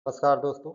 नमस्कार दोस्तों।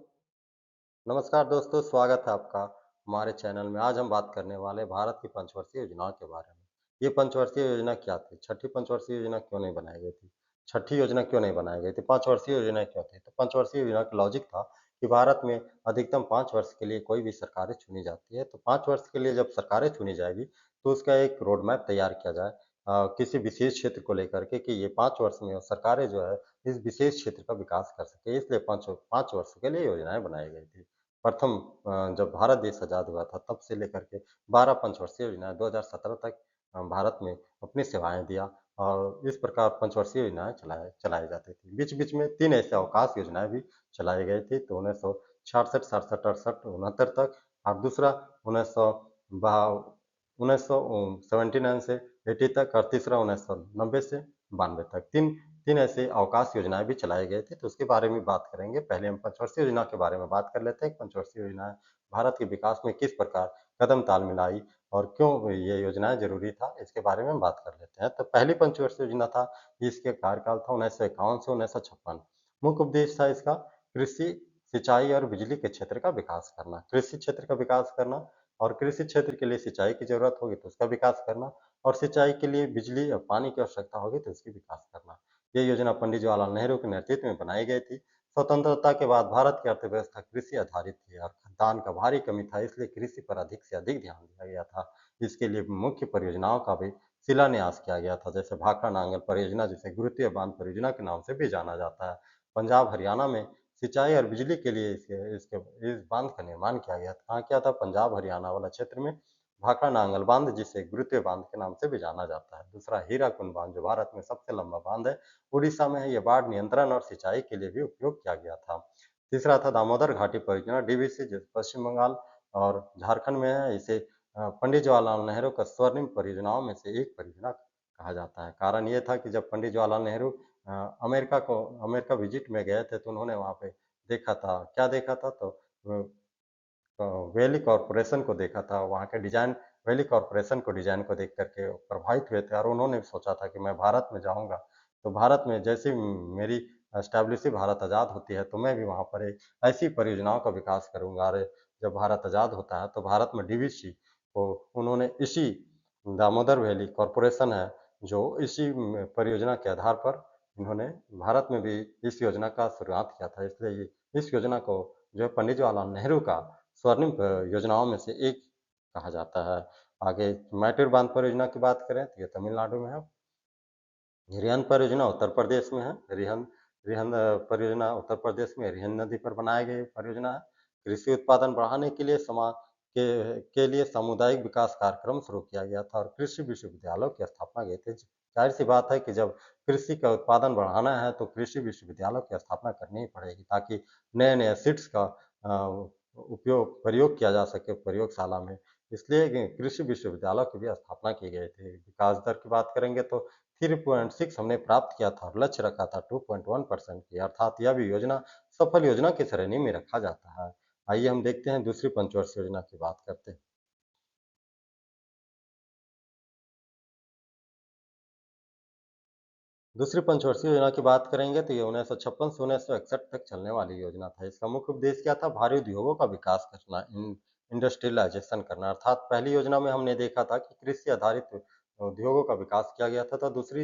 नमस्कार दोस्तों, स्वागत है आपका हमारे चैनल में। आज हम बात करने वाले हैं भारत की पंचवर्षीय योजनाओं के बारे में। ये पंचवर्षीय योजना क्या थी? छठी पंचवर्षीय योजना क्यों नहीं बनाई गई थी? छठी योजना क्यों नहीं बनाई गई थी? पाँचवर्षीय योजना क्यों थी? तो पाँचवर्षीय योजना का लॉजिक था कि भारत में अधिकतम 5 वर्ष के लिए कोई भी सरकारें चुनी जाती है। तो 5 वर्ष के लिए जब सरकारें चुनी जाएगी, तो उसका एक रोड मैप तैयार किया जाए किसी विशेष क्षेत्र को लेकर के कि ये 5 वर्ष में सरकारें जो है इस विशेष क्षेत्र का विकास कर सके, इसलिए 5 वर्ष के लिए योजनाएँ बनाई गई थी। प्रथम जब भारत देश आज़ाद हुआ था तब से लेकर के 12 पंचवर्षीय योजनाएँ 2017 तक भारत में अपनी सेवाएँ दिया और इस प्रकार पंचवर्षीय योजनाएँ चलाई चलाई जाती थी। बीच-बीच में 3 ऐसे अवकाश योजनाएँ भी चलाई गई थी, तो 1966, 67, 68, 69 तक और दूसरा 1900 बा 1979 से 80 तक और तीसरा 1990 से 92 तक। 3 ऐसे अवकाश योजनाएँ भी चलाए गए थे, तो उसके बारे में बात करेंगे। पहले हम पंचवर्षीय योजना के बारे में बात कर लेते हैं। पंचवर्षीय योजनाएँ भारत के विकास में किस प्रकार कदम ताल मिलाई और क्यों ये योजनाएँ ज़रूरी था, इसके बारे में हम बात कर लेते हैं। तो पहली पंचवर्षीय योजना था, इसके कार्यकाल था 1951 से 1956। मुख्य उद्देश्य था इसका कृषि, सिंचाई और बिजली के क्षेत्र का विकास करना। कृषि क्षेत्र का विकास करना और कृषि क्षेत्र के लिए सिंचाई की ज़रूरत होगी तो उसका विकास करना और सिंचाई के लिए बिजली और पानी की आवश्यकता होगी तो उसकी विकास करना। ये योजना पंडित जवाहरलाल नेहरू के नेतृत्व में बनाई गई थी। स्वतंत्रता के बाद भारत की अर्थव्यवस्था कृषि आधारित थी और खाद्यान्न का भारी कमी था, इसलिए कृषि पर अधिक से अधिक ध्यान दिया गया था। इसके लिए मुख्य परियोजनाओं का भी शिलान्यास किया गया था, जैसे भाखड़ा नांगल परियोजना, जिसे गुरुत्वीय बांध परियोजना के नाम से भी जाना जाता है। पंजाब, हरियाणा में सिंचाई और बिजली के लिए इसके इसके इस बांध का निर्माण किया गया था। कहाँ किया था? पंजाब, हरियाणा वाला क्षेत्र में भाखड़ा नांगल बांध, जिसे गुरुत्वीय बांध के नाम से भी जाना जाता है। दूसरा हीराकुंड बांध, जो भारत में सबसे लंबा बांध है, उड़ीसा में है। ये बाढ़ नियंत्रण और सिंचाई के लिए भी उपयोग किया गया था। तीसरा था दामोदर घाटी परियोजना, डीवीसी, जो पश्चिम बंगाल और झारखंड में है। इसे पंडित जवाहरलाल नेहरू का स्वर्णिम परियोजनाओं में से एक परियोजना कहा जाता है। कारण ये था कि जब पंडित जवाहरलाल नेहरू अ, अमेरिका विजिट में गए थे, तो उन्होंने वहाँ पे देखा था, क्या देखा था? तो वैली कॉर्पोरेशन को देखा था, वहाँ के डिज़ाइन, वैली कॉर्पोरेशन को डिज़ाइन को देख कर के प्रभावित हुए थे और उन्होंने सोचा था कि मैं भारत में जाऊँगा, तो भारत में जैसे ही मेरी एस्टैब्लिश ही भारत आज़ाद होती है, तो मैं भी वहाँ पर एक ऐसी परियोजनाओं का विकास करूँगा और जब भारत आज़ाद होता है, तो भारत में डीवीसी को उन्होंने इसी दामोदर वैली कॉर्पोरेशन है, जो इसी परियोजना के आधार पर इन्होंने भारत में भी इस योजना का शुरुआत किया था। इसलिए ये इस योजना को जो है पंडित जवाहरलाल नेहरू का स्वर्णिम योजनाओं में से एक कहा जाता है। आगे मैटूर बांध परियोजना की बात करें तो ये तमिलनाडु में है। रिहंद परियोजना उत्तर प्रदेश में है। रिहंद रिहंद परियोजना उत्तर प्रदेश में रिहंद नदी पर बनाई गई परियोजना है। कृषि उत्पादन बढ़ाने के लिए के लिए सामुदायिक विकास कार्यक्रम शुरू किया गया था और कृषि विश्वविद्यालयों की स्थापना की थी। ज़ाहिर-सी बात है कि जब कृषि का उत्पादन बढ़ाना है तो कृषि विश्वविद्यालयों की स्थापना करनी ही पड़ेगी, ताकि नए-नए सीड्स का प्रयोग किया जा सके प्रयोगशाला में। इसलिए कृषि विश्वविद्यालय की भी स्थापना की गई थी। विकास दर की बात करेंगे तो 3.6 हमने प्राप्त किया था और लक्ष्य रखा था 2.1% की, अर्थात यह भी योजना सफल योजना की श्रेणी में रखा जाता है। आइए हम देखते हैं दूसरी पंचवर्षीय योजना की बात करते हैं। दूसरी पंचवर्षीय योजना की बात करेंगे तो ये 1956 से 1961 तक चलने वाली योजना था। इसका मुख्य उद्देश्य क्या था? भारी उद्योगों का विकास करना, इंडस्ट्रियलाइज़ेशन करना। अर्थात पहली योजना में हमने देखा था कि कृषि आधारित उद्योगों का विकास किया गया था, तो दूसरी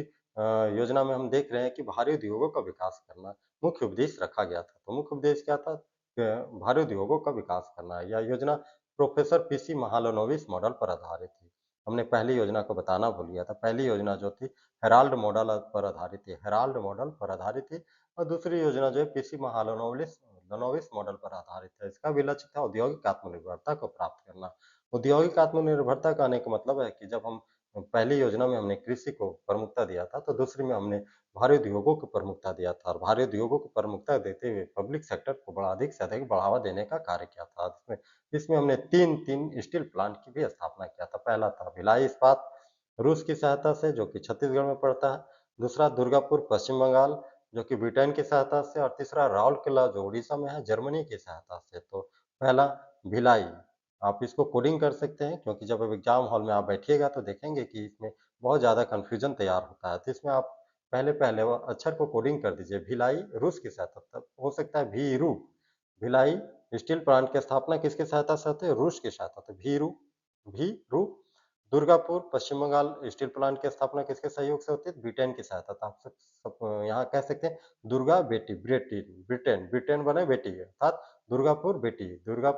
योजना में हम देख रहे हैं कि भारी उद्योगों का विकास करना मुख्य उद्देश्य रखा गया था। तो मुख्य उद्देश्य क्या था? भारी उद्योगों का विकास करना। यह योजना प्रोफ़ेसर पीसी महालनोबिस मॉडल पर आधारित थी। हमने पहली योजना को बताना भूल गया था। पहली योजना जो थी हेराल्ड मॉडल पर आधारित थी, हेराल्ड मॉडल पर आधारित थी और दूसरी योजना जो है पीसी महालनोबिस लनोबिस मॉडल पर आधारित है। इसका भी लक्ष्य था औद्योगिक आत्मनिर्भरता को प्राप्त करना। औद्योगिक आत्मनिर्भरता का आने का मतलब है कि जब हम पहली योजना में हमने कृषि को प्रमुखता दिया था, तो दूसरी में हमने भारी उद्योगों को प्रमुखता दिया था और भारी उद्योगों को प्रमुखता देते हुए पब्लिक सेक्टर को बड़ा अधिक से अधिक बढ़ावा देने का कार्य किया था। इसमें इसमें हमने 3 स्टील प्लांट की भी स्थापना किया था। पहला था भिलाई इस्पात, रूस की सहायता से, जो कि छत्तीसगढ़ में पड़ता है। दूसरा दुर्गापुर, पश्चिम बंगाल, जो कि ब्रिटेन की सहायता से और तीसरा राउरकेला, जो उड़ीसा में है, जर्मनी की सहायता से। तो पहला भिलाई, आप इसको कोडिंग कर सकते हैं, क्योंकि जब अब एग्ज़ाम हॉल में आप बैठिएगा तो देखेंगे कि इसमें बहुत ज़्यादा कन्फ्यूज़न तैयार होता है। तो इसमें आप पहले-पहले वो अक्षर को कोडिंग कर दीजिए, भिलाई रूस की सहायता, तब हो सकता है भीरू, भिलाई स्टील प्लांट की स्थापना किसकी सहायता से होती है? रूस की सहायता से। भीरू दुर्गापुर पश्चिम बंगाल स्टील प्लांट की स्थापना किसके सहयोग से होती है? ब्रिटेन की सहायता से। आप यहाँ कह सकते हैं दुर्गा बेटी ब्रिटेन ब्रिटेन बने बेटी है, अर्थात दुर्गापुर बेटी दुर्गा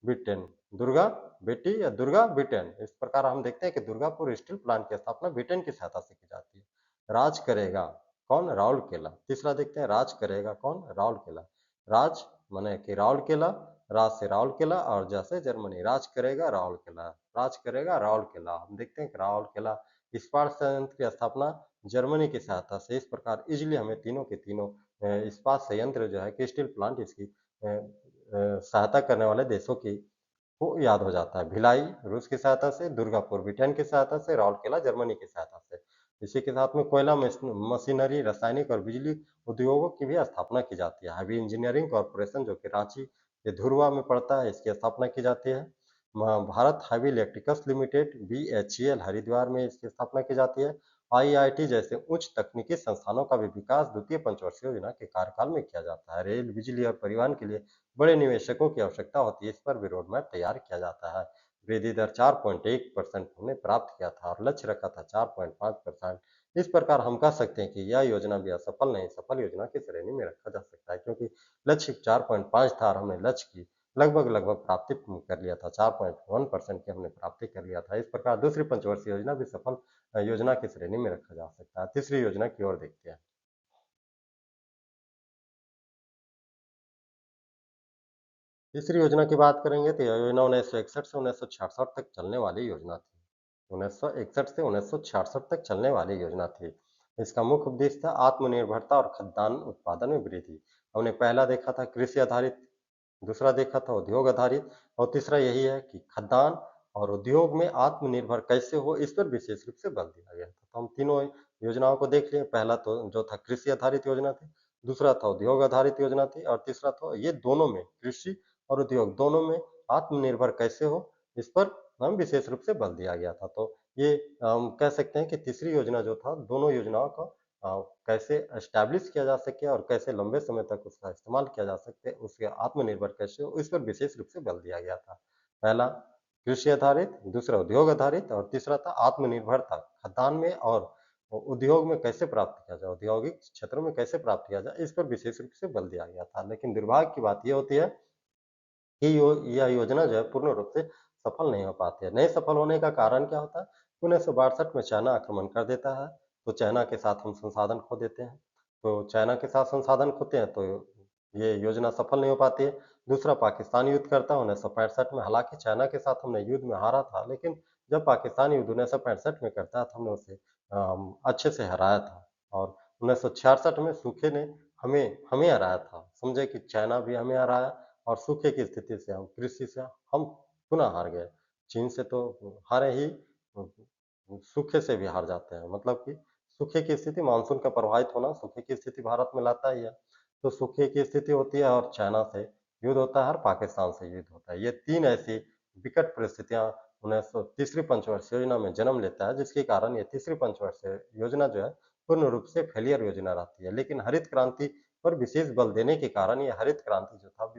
ब्रिटेन दुर्गा बेटी या दुर्गा ब्रिटेन। इस प्रकार हम देखते हैं कि दुर्गापुर स्टील प्लांट की स्थापना ब्रिटेन की सहायता से की जाती है। राज करेगा कौन? राउरकेला। तीसरा देखते हैं राज करेगा कौन? राउरकेला। राज माने कि राउरकेला, राज से राउरकेला और जैसे जर्मनी। राज करेगा राउरकेला, राज करेगा राउरकेला। हम देखते हैं कि राउरकेला इस्पात संयंत्र की स्थापना जर्मनी की सहायता से। इस प्रकार इजिली हमें तीनों के तीनों इस्पात संयंत्र जो है कि स्टील प्लांट इसकी सहायता करने वाले देशों की को याद हो जाता है। भिलाई रूस की सहायता से, दुर्गापुर ब्रिटेन की सहायता से, राउरकेला जर्मनी की सहायता से। इसी के साथ में कोयला मशीनरी, रासायनिक और बिजली उद्योगों की भी स्थापना की जाती है। हैवी इंजीनियरिंग कॉर्पोरेशन जो कि रांची के धुर्वा में पड़ता है, इसकी स्थापना की जाती है। Bharat heavy electricals limited BHEL Haridwar में इसकी स्थापना की जाती है। आईआईटी जैसे उच्च तकनीकी संस्थानों का भी विकास द्वितीय पंचवर्षीय योजना के कार्यकाल में किया जाता है। रेल, बिजली और परिवहन के लिए बड़े निवेशकों की आवश्यकता होती है। इस पर भी रोड मैप तैयार किया जाता है। वृद्धि दर 4.1% हमने प्राप्त किया था और लक्ष्य रखा था 4.5%। इस प्रकार हम कह सकते हैं कि यह योजना भी असफल नहीं, सफल योजना की श्रेणी में रखा जा सकता है, क्योंकि लक्ष्य 4.5 था और हमने लक्ष्य की लगभग प्राप्ति कर लिया था। 4.1% की हमने प्राप्ति कर लिया था। इस प्रकार दूसरी पंचवर्षीय योजना भी सफल योजना की श्रेणी में रखा जा सकता है। तीसरी योजना की ओर देखते हैं। तीसरी योजना की बात करेंगे तो यह योजना 1961 से 1966 तक चलने वाली योजना थी। 1961 से 1966 तक चलने वाली योजना थी। इसका मुख्य उद्देश्य था आत्मनिर्भरता और खाद्यान्न उत्पादन में वृद्धि। हमने पहला देखा था कृषि आधारित, दूसरा देखा था उद्योग आधारित और तीसरा यही है कि खाद्यान्न और उद्योग में आत्मनिर्भर कैसे हो, इस पर विशेष रूप से बल दिया गया था। तो हम तीनों योजनाओं को देख लिए। पहला तो जो था कृषि आधारित योजना थी, दूसरा था उद्योग आधारित योजना थी और तीसरा था ये दोनों में कृषि और उद्योग दोनों में आत्मनिर्भर कैसे हो, इस पर हम विशेष रूप से बल दिया गया था। तो ये हम कह सकते हैं कि तीसरी योजना जो था दोनों योजनाओं का कैसे एस्टैब्लिश किया जा सके और कैसे लंबे समय तक उसका इस्तेमाल किया जा सके, उसके आत्मनिर्भर कैसे हो, इस पर विशेष रूप से बल दिया गया था। पहला कृषि आधारित, दूसरा उद्योग आधारित और तीसरा था आत्मनिर्भरता खाद्यान्न में और उद्योग में कैसे प्राप्त किया जाए, औद्योगिक क्षेत्रों में कैसे प्राप्त किया जाए, इस पर विशेष रूप से बल दिया गया था। लेकिन दुर्भाग्य की बात यह होती है कि यह योजना जो है पूर्ण रूप से सफल नहीं हो पाती है। नहीं सफल होने का कारण क्या होता है? 1962 में चाइना आक्रमण कर देता है, तो चाइना के साथ हम संसाधन खो देते हैं। तो चाइना के साथ संसाधन खोते हैं तो ये योजना सफल नहीं हो पाती है। दूसरा पाकिस्तान युद्ध करता है 1965 में, हालाँकि चाइना के साथ हमने युद्ध में हारा था, लेकिन जब पाकिस्तान युद्ध 1965 में करता है तो हमने उसे अच्छे से हराया था और 1966 में सूखे ने हमें हमें हराया था। समझे कि चाइना भी हमें हराया और सूखे की स्थिति से हम कृषि से हम पुनः हार गए। चीन से तो हारे ही, सूखे से भी हार जाते हैं। मतलब कि सूखे की स्थिति, मानसून का प्रभावित होना सूखे की स्थिति भारत में लाता ही है। तो सूखे की स्थिति होती है और चाइना से युद्ध होता है और पाकिस्तान से युद्ध होता है। ये 3 ऐसी विकट परिस्थितियाँ 1900 तीसरी पंचवर्षीय योजना में जन्म लेता है, जिसके कारण ये तीसरी पंचवर्षीय योजना जो है पूर्ण रूप से फेलियर योजना रहती है। लेकिन हरित क्रांति पर विशेष बल देने के कारण ये हरित क्रांति जो था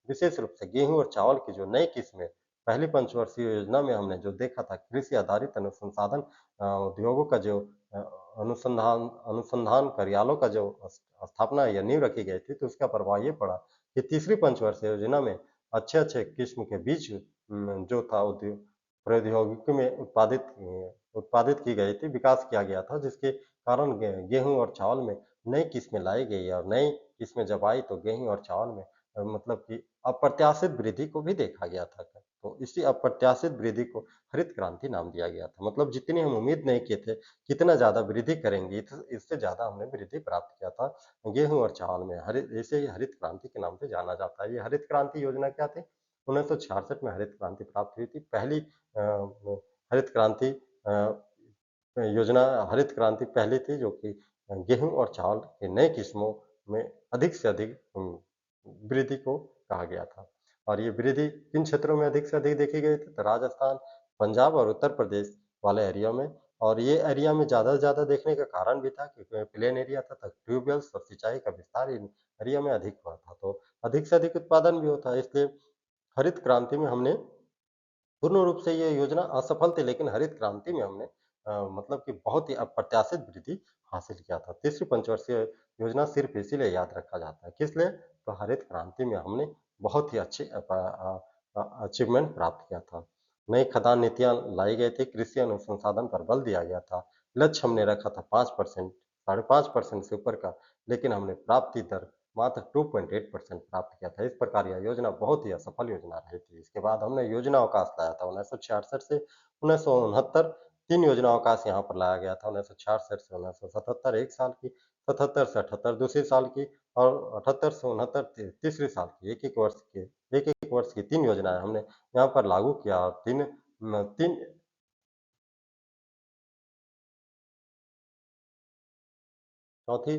विशेष रूप से गेहूँ और चावल की जो नई किस्में पहली पंचवर्षीय योजना में हमने जो देखा था कृषि आधारित अनुसंधान उद्योगों का जो अ, अनुसंधान अनुसंधान कार्यालयों का जो स्थापना या नींव रखी गई थी, तो उसका प्रभाव ये पड़ा कि तीसरी पंचवर्षीय योजना में अच्छे-अच्छे किस्म के बीज जो था उद्योग प्रौद्योगिकी में उत्पादित की गई थी, विकास किया गया था, जिसके कारण गेहूँ और चावल में नई किस्में लाई गई और नई किस्में जब आई तो गेहूँ और चावल में मतलब कि अप्रत्याशित वृद्धि को भी देखा गया था। तो इसी अप्रत्याशित वृद्धि को हरित क्रांति नाम दिया गया था। मतलब जितनी हम उम्मीद नहीं किए थे, कितना ज़्यादा वृद्धि करेंगे, इससे ज़्यादा हमने वृद्धि प्राप्त किया था गेहूँ और चावल में। हरित इसे ही हरित क्रांति के नाम से जाना जाता है। ये हरित क्रांति योजना क्या थी? 1966 में हरित क्रांति प्राप्त हुई थी। पहली हरित क्रांति योजना हरित क्रांति पहली थी जो कि गेहूँ और चावल की नई किस्मों में अधिक से अधिक वृद्धि को कहा गया था। और ये वृद्धि किन क्षेत्रों में अधिक से अधिक देखी गई थी? तो राजस्थान, पंजाब और उत्तर प्रदेश वाले एरिया में। और ये एरिया में ज़्यादा से ज़्यादा देखने का कारण भी था क्योंकि प्लेन एरिया था, तो ट्यूबवेल्स और सिंचाई का विस्तार इन एरिया में अधिक हुआ था। तो अधिक से अधिक उत्पादन भी होता है। इसलिए हरित क्रांति में हमने पूर्ण रूप से ये योजना असफल थी, लेकिन हरित क्रांति में हमने मतलब कि बहुत ही अप्रत्याशित वृद्धि हासिल किया था। तीसरी पंचवर्षीय योजना सिर्फ इसीलिए याद रखा जाता है, किस लिए? तो हरित क्रांति में हमने बहुत ही अच्छी अचीवमेंट प्राप्त किया था। नई खदान नीतियाँ लाई गई थी, कृषि अनुसंधान पर बल दिया गया था। लक्ष्य हमने रखा था 5%, 5.5% से ऊपर का, लेकिन हमने प्राप्ति दर मात्र 2.8% प्राप्त किया था। इस प्रकार यह योजना बहुत ही असफल योजना रही थी। इसके बाद हमने योजना अवकाश लाया था 1966 से 1969, 3 योजना अवकाश यहाँ पर लाया गया था। 1966 से 1977 1 साल की, 77 से 78 दूसरे साल की और 78 से 69 तीसरे साल की, 1-1 वर्ष की 3 योजनाएँ हमने यहाँ पर लागू किया और 3 चौथी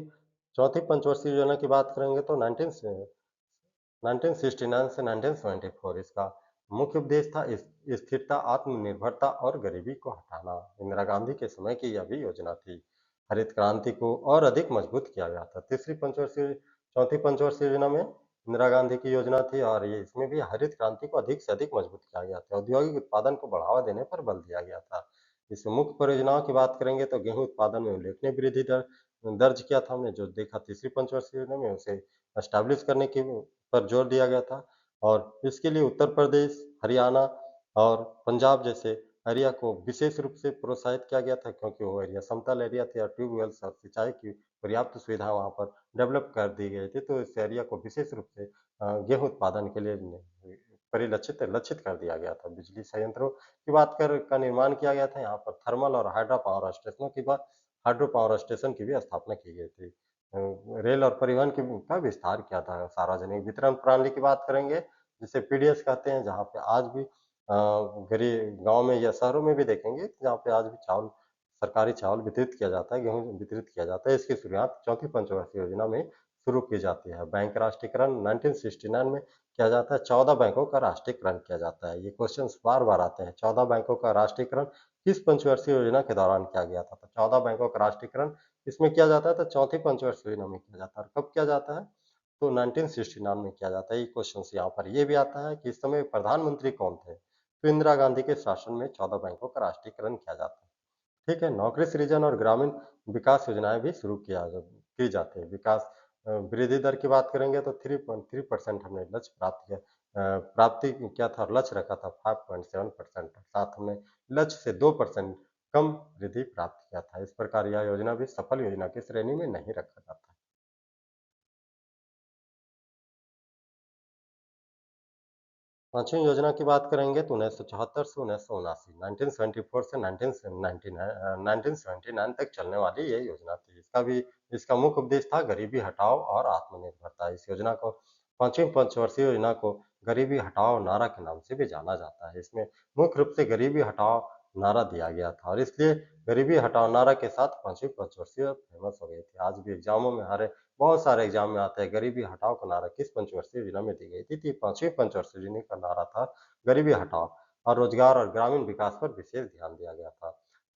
चौथी पंचवर्षीय योजना की बात करेंगे तो 1969 से 1974 इसका मुख्य उद्देश्य था स्थिरता, आत्मनिर्भरता और गरीबी को हटाना। इंदिरा गांधी के समय की यह भी योजना थी। हरित क्रांति को और अधिक मजबूत किया गया था। चौथी पंचवर्षीय योजना में इंदिरा गांधी की योजना थी और ये इसमें भी हरित क्रांति को अधिक से अधिक मजबूत किया गया था। औद्योगिक उत्पादन को बढ़ावा देने पर बल दिया गया था। इसमें मुख्य परियोजनाओं की बात करेंगे तो गेहूं उत्पादन में उल्लेखनीय वृद्धि दर्ज किया था हमने, जो देखा तीसरी पंचवर्षीय योजना में उसे एस्टैब्लिश करने की पर जोर दिया गया था और इसके लिए उत्तर प्रदेश, हरियाणा और पंजाब जैसे एरिया को विशेष रूप से प्रोत्साहित किया गया था, क्योंकि वो एरिया समतल एरिया थे और ट्यूबवेल्स और सिंचाई की पर्याप्त सुविधा वहाँ पर डेवलप कर दी गई थी। तो इस एरिया को विशेष रूप से गेहूँ उत्पादन के लिए लक्षित कर दिया गया था। बिजली संयंत्रों की बात कर का निर्माण किया गया था। यहाँ पर थर्मल और हाइड्रो पावर स्टेशन की भी स्थापना की गई थी। रेल और परिवहन का विस्तार किया था। सार्वजनिक वितरण प्रणाली की बात करेंगे, जिसे पीडीएस कहते हैं, जहाँ पे आज भी गरीब गाँव में या शहरों में भी देखेंगे, जहाँ पे आज भी सरकारी चावल वितरित किया जाता है, गेहूँ वितरित किया जाता है। इसकी शुरुआत चौथी पंचवर्षीय योजना में शुरू की जाती है। बैंक राष्ट्रीयकरण 1969 में किया जाता है। 14 बैंकों का राष्ट्रीयकरण किया जाता है। ये क्वेश्चंस बार-बार आते हैं। 14 बैंकों का राष्ट्रीयकरण किस पंचवर्षीय योजना के दौरान किया गया था? तो 14 बैंकों का राष्ट्रीयकरण इसमें किया जाता है तो चौथी पंचवर्षीय योजना में किया जाता है। और कब किया जाता है? तो 1969 में किया जाता है। ये क्वेश्चंस यहाँ पर ये भी आता है कि इस समय प्रधानमंत्री कौन थे? तो इंदिरा गांधी के शासन में 14 बैंकों का राष्ट्रीयकरण किया जाता है। ठीक है, नौकरी सृजन और ग्रामीण विकास योजनाएं भी शुरू की जाती है। वृद्धि दर की बात करेंगे तो 3.3% हमने लक्ष्य प्राप्त किया, प्राप्ति किया था और लक्ष्य रखा था 5.7%, साथ हमने लक्ष्य से 2% कम वृद्धि प्राप्त किया था। इस प्रकार यह योजना भी सफल योजना की श्रेणी में नहीं रखा जाता है। पाँचवीं योजना की बात करेंगे तो 1974 से 1979, 1974 से 1979 तक चलने वाली ये योजना थी। इसका मुख्य उद्देश्य था गरीबी हटाओ और आत्मनिर्भरता। इस योजना को पाँचवीं पंचवर्षीय योजना को गरीबी हटाओ नारा के नाम से भी जाना जाता है। इसमें मुख्य रूप से गरीबी हटाओ नारा दिया गया था और इसलिए गरीबी हटाओ नारा के साथ पाँचवीं पंचवर्षीय फेमस हो गई थी। आज भी एग्जामों में हमारे बहुत सारे एग्जाम में आता है, गरीबी हटाओ का नारा किस पंचवर्षीय योजना में दी गई थी? तो पांचवी पंचवर्षीय योजना का नारा था गरीबी हटाओ और रोजगार और ग्रामीण विकास पर विशेष ध्यान दिया गया था।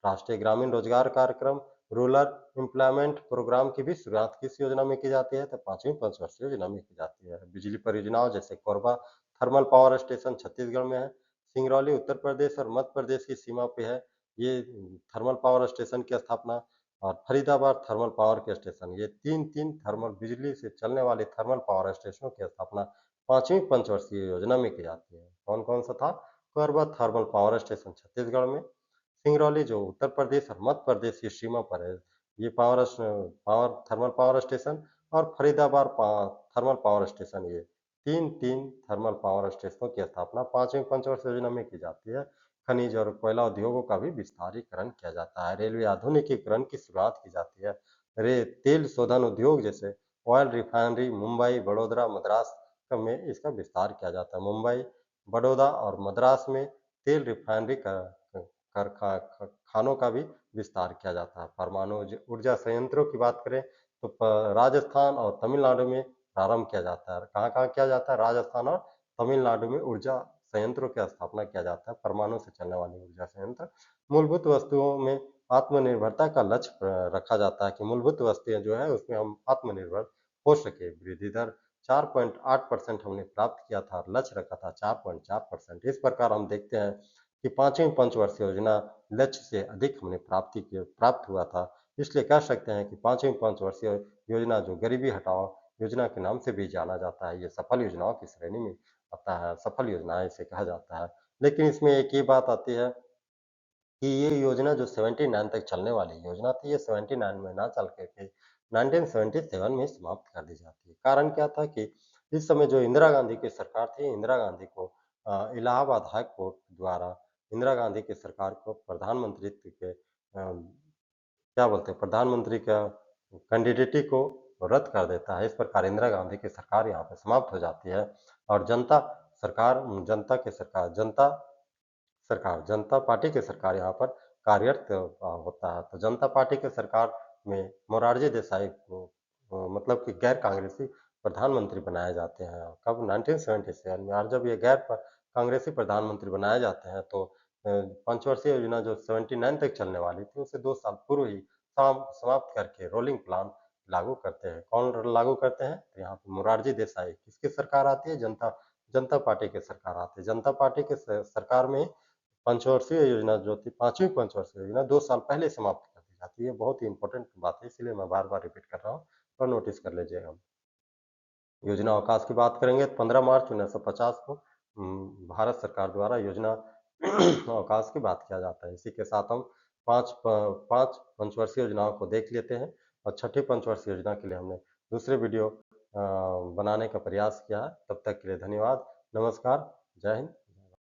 राष्ट्रीय ग्रामीण रोजगार कार्यक्रम, रूरल एम्प्लॉयमेंट प्रोग्राम की भी शुरुआत किस योजना में की जाती है? तो पांचवी पंचवर्षीय योजना में की जाती है। बिजली परियोजनाओं जैसे Korba thermal power station Chhattisgarh में है, सिंगरौली उत्तर प्रदेश और मध्य प्रदेश की सीमा पे है। ये थर्मल पावर स्टेशन की स्थापना और फरीदाबाद थर्मल पावर के स्टेशन, ये तीन थर्मल बिजली से चलने वाले थर्मल पावर स्टेशनों की स्थापना पांचवी पंचवर्षीय योजना में की जाती है। कौन कौन सा था? Korba thermal power station Chhattisgarh में, सिंगरौली जो उत्तर प्रदेश और मध्य प्रदेश की सीमा पर है, ये थर्मल पावर स्टेशन और फरीदाबाद थर्मल पावर स्टेशन, ये तीन थर्मल पावर स्टेशनों की स्थापना पांचवी पंचवर्षीय योजना में की जाती है। खनिज और कोयला उद्योगों का भी विस्तारीकरण किया जाता है। रेलवे आधुनिकीकरण की शुरुआत की जाती है। तेल शोधन उद्योग जैसे ऑयल रिफाइनरी मुंबई, बड़ौदा, मद्रास में इसका विस्तार किया जाता है। मुंबई, बड़ौदा और मद्रास में तेल रिफाइनरी का खानों का भी विस्तार किया जाता है। परमाणु ऊर्जा संयंत्रों की बात करें तो राजस्थान और तमिलनाडु में प्रारंभ किया जाता है। कहाँ कहाँ किया जाता है? राजस्थान और तमिलनाडु में ऊर्जा संयंत्रों की स्थापना किया जाता है, परमाणु से चलने वाली ऊर्जा संयंत्र। मूलभूत वस्तुओं में आत्मनिर्भरता का लक्ष्य रखा जाता है कि मूलभूत वस्तुएं जो है उसमें हम आत्मनिर्भर हो सके। वृद्धि दर 4.8% हमने प्राप्त किया था, लक्ष्य रखा था 4.4%। इस प्रकार हम देखते हैं कि पाँचवीं पंचवर्षीय योजना लक्ष्य से अधिक हमने प्राप्त हुआ था। इसलिए कह सकते हैं कि पाँचवीं पंचवर्षीय योजना जो गरीबी हटाओ योजना के नाम से भी जाना जाता है, ये सफल योजनाओं की श्रेणी में आता है, सफल योजनाएँ इसे कहा जाता है। लेकिन इसमें एक ये बात आती है कि ये योजना जो 79 तक चलने वाली योजना थी, ये 79 में ना चल कर के 1977 में समाप्त कर दी जाती है। कारण क्या था कि इस समय जो इंदिरा गांधी की सरकार थी, इंदिरा गांधी को इलाहाबाद हाई कोर्ट द्वारा इंदिरा गांधी की सरकार को प्रधानमंत्रित्व के क्या बोलते हैं, प्रधानमंत्री का कैंडिडेटी को रद्द कर देता है। इस प्रकार इंदिरा गांधी की सरकार यहाँ पे समाप्त हो जाती है और जनता की सरकार जनता पार्टी की सरकार यहाँ पर कार्यरत होता है। तो जनता पार्टी की सरकार में मोरारजी देसाई को मतलब कि गैर कांग्रेसी प्रधानमंत्री बनाए जाते हैं। कब 1977 में और जब ये कांग्रेसी प्रधानमंत्री बनाए जाते हैं तो पंचवर्षीय योजना जो 79 तक चलने वाली थी उसे 2 साल पूर्व ही समाप्त करके रोलिंग प्लान लागू करते हैं। कौन लागू करते हैं? तो यहाँ पे मोरारजी देसाई किसकी सरकार आती है? जनता जनता पार्टी की सरकार आती है। जनता पार्टी की सरकार में पंचवर्षीय योजना जो थी, 5वीं पंचवर्षीय योजना 2 साल पहले समाप्त कर दी जाती है। ये बहुत ही इम्पोर्टेंट बात है, इसलिए मैं बार-बार रिपीट कर रहा हूँ और नोटिस कर लीजिएगा। योजना अवकाश की बात करेंगे तो 15 मार्च 1950 को भारत सरकार द्वारा योजना अवकाश की बात किया जाता है। इसी के साथ हम 5 पंचवर्षीय योजनाओं को देख लेते हैं और छठी पंचवर्षीय योजना के लिए हमने दूसरे वीडियो बनाने का प्रयास किया है। तब तक के लिए धन्यवाद। नमस्कार। जय हिंद।